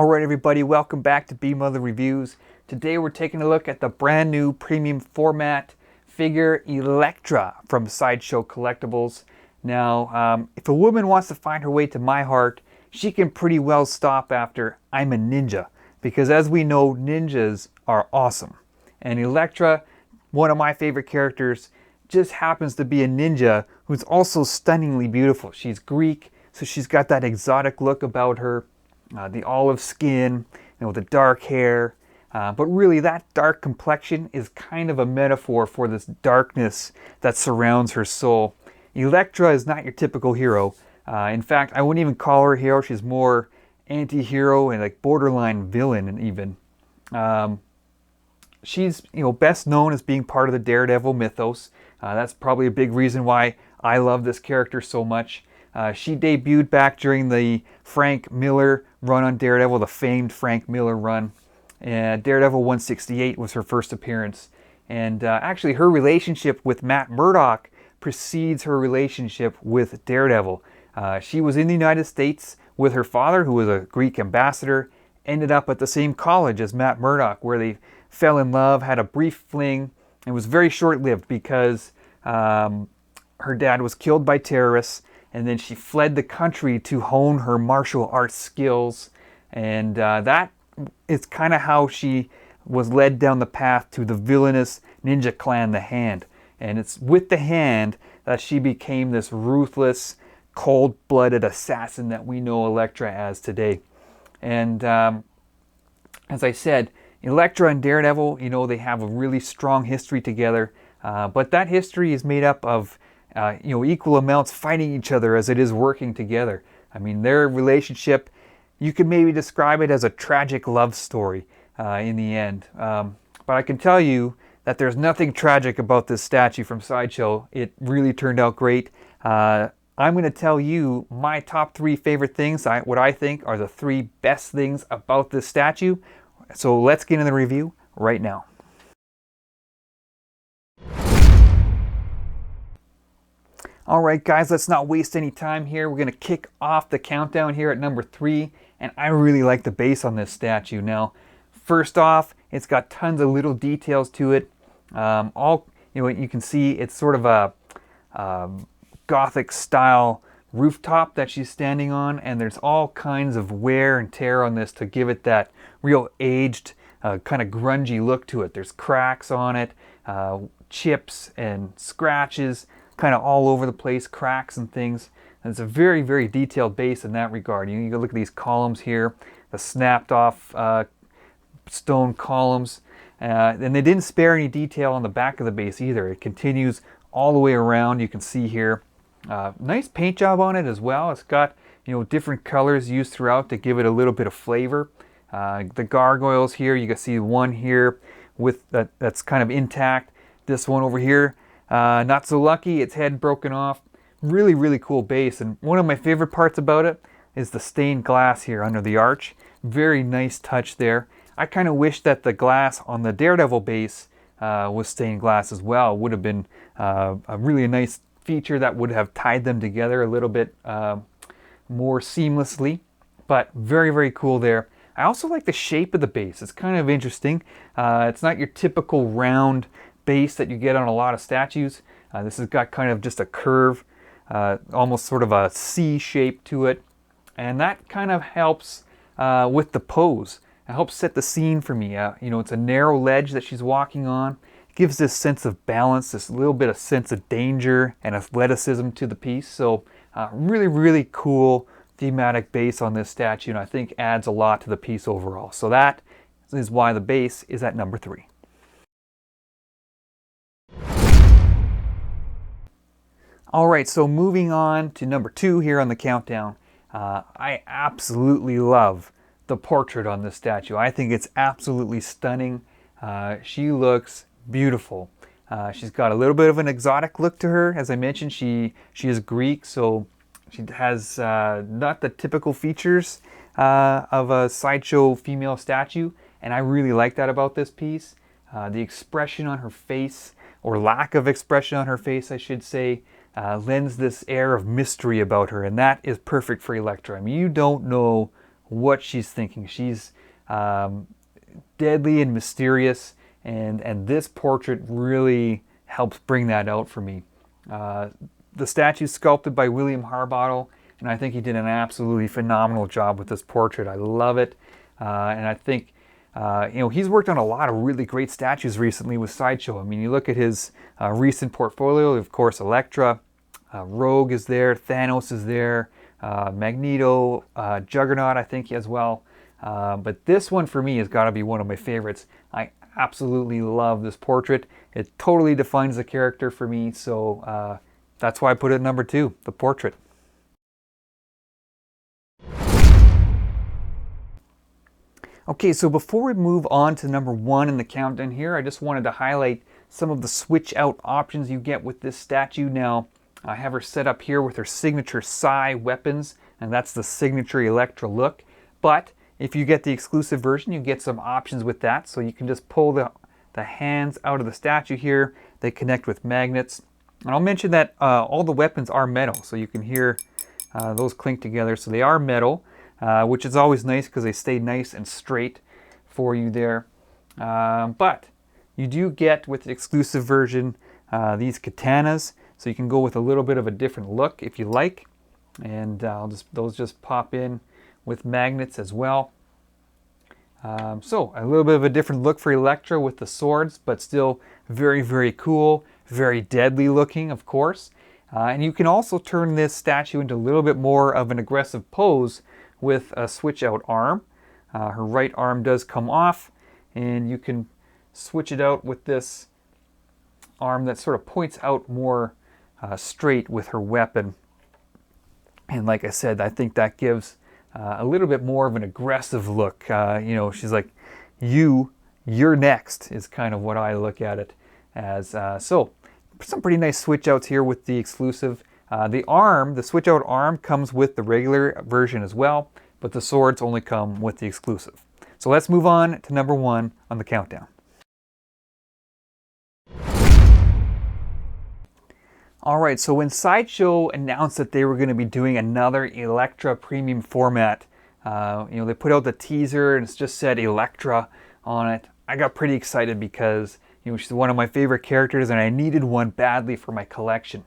Alright everybody, welcome back to B Mother Reviews. Today we're taking a look at the brand new premium format figure Elektra from Sideshow Collectibles. Now, if a woman wants to find her way to my heart, she can pretty well stop after I'm a ninja. Because as we know, ninjas are awesome. And Elektra, one of my favorite characters, just happens to be a ninja who's also stunningly beautiful. She's Greek, so she's got that exotic look about her. The olive skin, the dark hair, but really that dark complexion is kind of a metaphor for this darkness that surrounds her soul. Elektra is not your typical hero. In fact, I wouldn't even call her a hero. She's more anti-hero and like borderline villain, and even. She's best known as being part of the Daredevil mythos. That's probably a big reason why I love this character so much. She debuted back during the Frank Miller run on Daredevil, the famed Frank Miller run. And Daredevil 168 was her first appearance. And actually her relationship with Matt Murdock precedes her relationship with Daredevil. She was in the United States with her father, who was a Greek ambassador, ended up at the same college as Matt Murdock, where they fell in love, had a brief fling. It was very short-lived because her dad was killed by terrorists, and then she fled the country to hone her martial arts skills. And that is kind of how she was led down the path to the villainous ninja clan, the Hand. And it's with the Hand that she became this ruthless, cold-blooded assassin that we know Elektra as today. And as I said, Elektra and Daredevil, they have a really strong history together. But that history is made up of equal amounts fighting each other as it is working together. I mean, their relationship, you could maybe describe it as a tragic love story in the end. But I can tell you that there's nothing tragic about this statue from Sideshow. It really turned out great. I'm going to tell you my top 3 favorite things, what I think are the 3 best things about this statue. So let's get into the review right now. Alright guys, let's not waste any time here. We're going to kick off the countdown here at number 3, and I really like the base on this statue. Now, first off, it's got tons of little details to it. You can see it's sort of a Gothic style rooftop that she's standing on, and there's all kinds of wear and tear on this to give it that real aged, kind of grungy look to it. There's cracks on it, chips and scratches, kind of all over the place, cracks and things. And it's a very, very detailed base in that regard. You can look at these columns here, the snapped off stone columns. And they didn't spare any detail on the back of the base either. It continues all the way around. You can see here. Nice paint job on it as well. It's got different colors used throughout to give it a little bit of flavor. The gargoyles here, you can see one here with that's kind of intact. This one over here, not so lucky, its head broken off. Really, really cool base. And one of my favorite parts about it is the stained glass here under the arch. Very nice touch there. I kind of wish that the glass on the Daredevil base was stained glass as well. It would have been a really nice feature that would have tied them together a little bit more seamlessly. But very, very cool there. I also like the shape of the base. It's kind of interesting. It's not your typical round base that you get on a lot of statues. This has got kind of just a curve, almost sort of a C shape to it. And that kind of helps with the pose. It helps set the scene for me. It's a narrow ledge that she's walking on. It gives this sense of balance, this little bit of sense of danger and athleticism to the piece. So really, really cool thematic base on this statue, and I think adds a lot to the piece overall. So that is why the base is at number 3. Alright, so moving on to number 2 here on the countdown. I absolutely love the portrait on this statue. I think it's absolutely stunning. She looks beautiful. She's got a little bit of an exotic look to her. As I mentioned, she is Greek, so she has not the typical features of a Sideshow female statue, and I really like that about this piece. The expression on her face, or lack of expression on her face, I should say, lends this air of mystery about her, and that is perfect for Elektra. I mean, you don't know what she's thinking. She's deadly and mysterious, and this portrait really helps bring that out for me. The statue's sculpted by William Harbottle, and I think he did an absolutely phenomenal job with this portrait. I love it, and I think he's worked on a lot of really great statues recently with Sideshow. I mean, you look at his recent portfolio, of course, Elektra, Rogue is there, Thanos is there, Magneto, Juggernaut I think as well. But this one for me has got to be one of my favorites. I absolutely love this portrait. It totally defines the character for me, so that's why I put it at number 2, the portrait. Okay, so before we move on to number 1 in the countdown here, I just wanted to highlight some of the switch out options you get with this statue. Now, I have her set up here with her signature Psi weapons, and that's the signature Elektra look. But if you get the exclusive version, you get some options with that. So you can just pull the hands out of the statue here. They connect with magnets. And I'll mention that all the weapons are metal, so you can hear those clink together. So they are metal, which is always nice because they stay nice and straight for you there. But you do get, with the exclusive version, these katanas, so you can go with a little bit of a different look if you like. And those just pop in with magnets as well. So a little bit of a different look for Elektra with the swords, but still very, very cool, very deadly looking, of course. And you can also turn this statue into a little bit more of an aggressive pose with a switch out arm. Her right arm does come off, and you can switch it out with this arm that sort of points out more straight with her weapon. And like I said, I think that gives a little bit more of an aggressive look. She's like, you're next, is kind of what I look at it as. So some pretty nice switch outs here with the exclusive. The switch out arm comes with the regular version as well, but the swords only come with the exclusive. So let's move on to number 1 on the countdown. Alright, so when Sideshow announced that they were going to be doing another Elektra premium format, they put out the teaser and it's just said Elektra on it. I got pretty excited because she's one of my favorite characters and I needed one badly for my collection.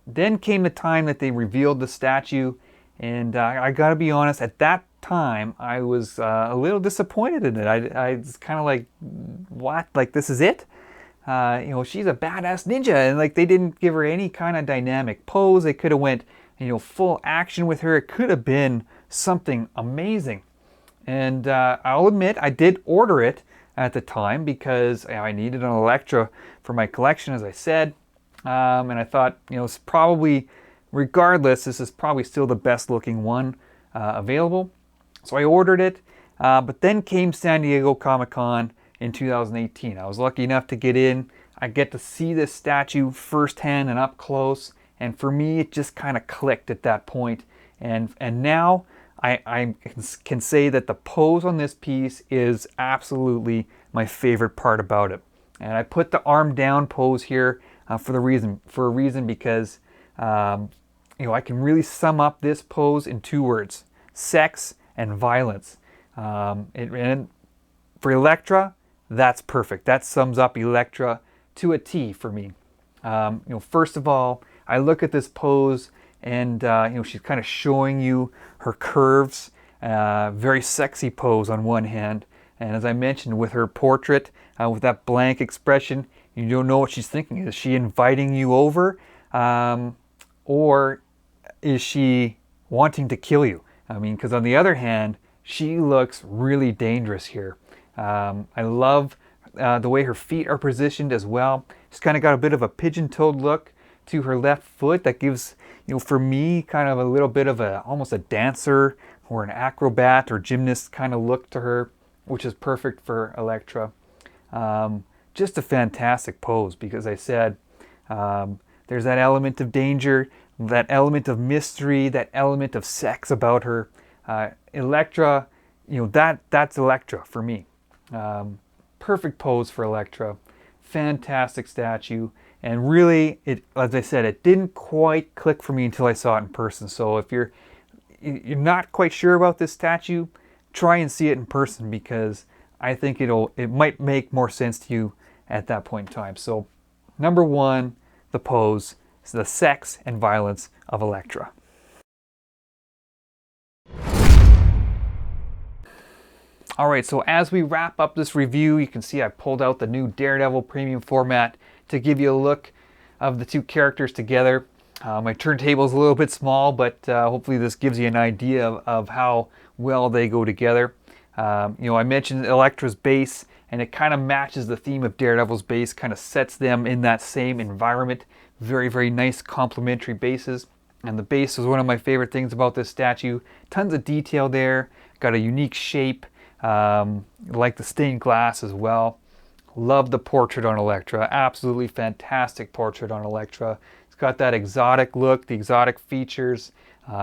Then came the time that they revealed the statue, and I gotta be honest, at that time I was a little disappointed in it. I was kind of like, what? Like, this is it? She's a badass ninja, and like they didn't give her any kind of dynamic pose. They could have went, full action with her. It could have been something amazing. And I'll admit, I did order it at the time because I needed an Elektra for my collection, as I said. And I thought, it's probably, regardless, this is probably still the best looking one available. So I ordered it, but then came San Diego Comic-Con in 2018. I was lucky enough to get in. I get to see this statue firsthand and up close, and for me it just kind of clicked at that point. And now I can say that the pose on this piece is absolutely my favorite part about it. And I put the arm down pose here for a reason because I can really sum up this pose in 2 words: sex and violence. And for Elektra, that's perfect. That sums up Elektra to a T for me. First of all, I look at this pose and she's kind of showing you her curves. Very sexy pose on one hand, and as I mentioned, with her portrait, with that blank expression, you don't know what she's thinking. Is she inviting you over, or is she wanting to kill you? I mean, because on the other hand, she looks really dangerous here. I love the way her feet are positioned as well. She's kind of got a bit of a pigeon-toed look to her left foot that gives, for me, kind of a little bit of almost a dancer or an acrobat or gymnast kind of look to her, which is perfect for Elektra. Just a fantastic pose because I said there's that element of danger, that element of mystery, that element of sex about her. Elektra, that's Elektra for me. Perfect pose for Elektra. Fantastic statue. And really, as I said, it didn't quite click for me until I saw it in person. So if you're you're not quite sure about this statue, try and see it in person, because I think it might make more sense to you at that point in time. So number one, the pose, is the sex and violence of Elektra. All right, so as we wrap up this review, you can see I pulled out the new Daredevil premium format to give you a look of the two characters together. My turntable is a little bit small, but hopefully this gives you an idea of how well they go together. You know, I mentioned Elektra's base, and it kind of matches the theme of Daredevil's base, kind of sets them in that same environment. Very, very nice complementary bases. And the base is one of my favorite things about this statue. Tons of detail there, got a unique shape. Like the stained glass as well. Love the portrait on Elektra. Absolutely fantastic portrait on Elektra. It's got that exotic look, the exotic features.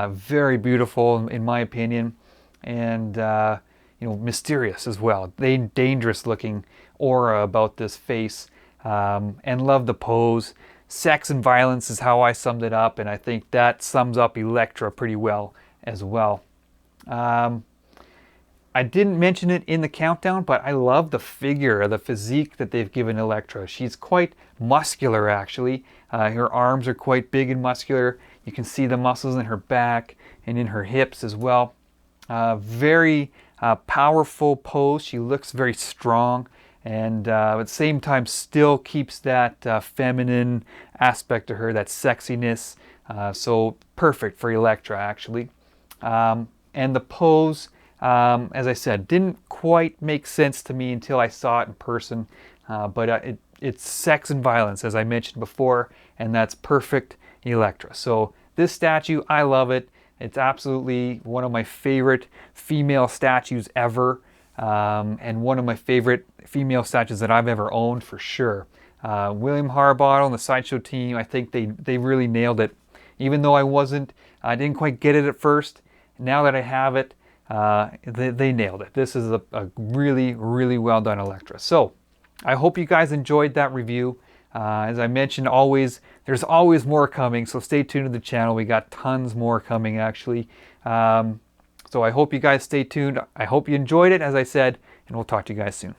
Very beautiful in my opinion, and you know, mysterious as well. Dangerous looking aura about this face, and love the pose. Sex and violence is how I summed it up, and I think that sums up Elektra pretty well as well. I didn't mention it in the countdown, but I love the figure, the physique that they've given Elektra. She's quite muscular, actually. Her arms are quite big and muscular. You can see the muscles in her back and in her hips as well. Very powerful pose. She looks very strong, and at the same time still keeps that feminine aspect to her, that sexiness. So perfect for Elektra, actually. And the pose, as I said, didn't quite make sense to me until I saw it in person, but it's sex and violence, as I mentioned before, and that's perfect Elektra. So this statue, I love it. It's absolutely one of my favorite female statues ever, and one of my favorite female statues that I've ever owned for sure. William Harbottle and the Sideshow team, I think they really nailed it. Even though I didn't quite get it at first, now that I have it, they nailed it. This is a really, really well done Elektra. So I hope you guys enjoyed that review. As I mentioned, there's always more coming, so stay tuned to the channel. We got tons more coming, actually. So I hope you guys stay tuned. I hope you enjoyed it, as I said, and we'll talk to you guys soon.